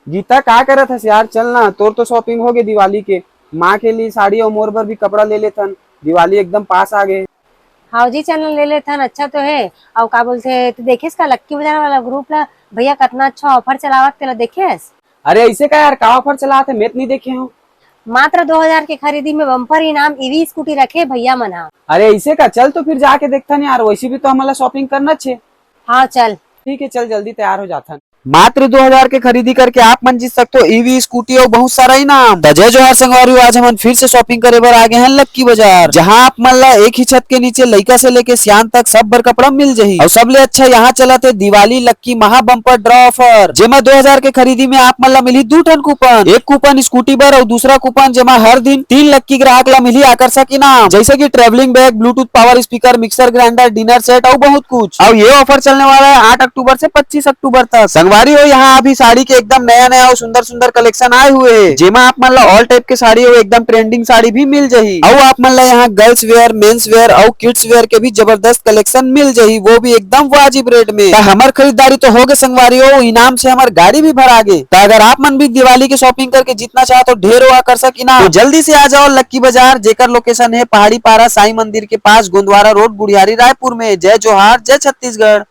गीता क्या करत हस यार? चल ना, तोर तो शॉपिंग हो गई दिवाली के। माँ के लिए साड़ी और मोर बर भी कपड़ा ले लेथन। दिवाली एकदम पास आ गए। हाँ जी, चैनल ले लेथन अच्छा तो है। और का बोलते तू देखेस का लक्की बाजार वाला ग्रुप ला? भैया कितना अच्छा ऑफर चलावत तेला देखेस। अरे ऐसे का यार, का ऑफर चला थे? मैं तो नहीं देखे हूँ। मात्र 2000 के खरीदी में बम्पर इनाम ईवी स्कूटी रखे भैया मना। अरे ऐसे का, चल तो फिर जाके देखथन यार, वैसे भी तो हमारा शॉपिंग करना छे। हाँ चल। ठीक है, चल जल्दी तैयार हो जाथन। मात्र 2000 के खरीदी करके आप मन जीत सकते हो ईवी स्कूटी और बहुत सारा इनाम। तो जय जोहार संगवारी, आज हम फिर से शॉपिंग करे बर आ गए हैं लक्की बाजार, जहां आप मन ला एक ही छत के नीचे लइका से लेके सियान तक सब बर कपड़ा मिल जाही। और सबले अच्छा यहाँ चला थे दिवाली लक्की महा बम्पर ड्रॉ ऑफर, जेमा 2000 के खरीदी में आप मन ला मिली 2 ठन कूपन। एक कूपन स्कूटी बर और दूसरा कूपन जेमा हर दिन 3 लक्की ग्राहक ला मिली आकर्षक इनाम, जैसे की travelling bag, Bluetooth power speaker, mixer grinder, dinner set और बहुत कुछ। और ये ऑफर चलने वाला है 8 अक्टूबर से 25 अक्टूबर तक। संगवारी हो, यहाँ अभी साड़ी के एकदम नया नया और सुंदर सुंदर कलेक्शन आए हुए हैं, जेमा आप मन ला ऑल टाइप के साड़ी और एकदम ट्रेंडिंग साड़ी भी मिल जाही। और आप मन ला यहाँ गर्ल्स वेयर, मेंस वेयर और किड्स वेयर के भी जबरदस्त कलेक्शन मिल जाही, वो भी एकदम वाजिब रेट में। हमार खरीदारी तो हो गए संगवारी हो, इनाम से हमार गाड़ी भी भरा गए। तो अगर आप मन भी दिवाली की शॉपिंग करके जितना चाहते हो ढेरों आकर्षक इनाम, तो जल्दी से आ जाओ लक्की बाजार, जेकर लोकेशन है पहाड़ी पारा साई मंदिर के पास, गोंदवारा रोड, गुड़ियारी, रायपुर में। जय जोहार, जय छत्तीसगढ़।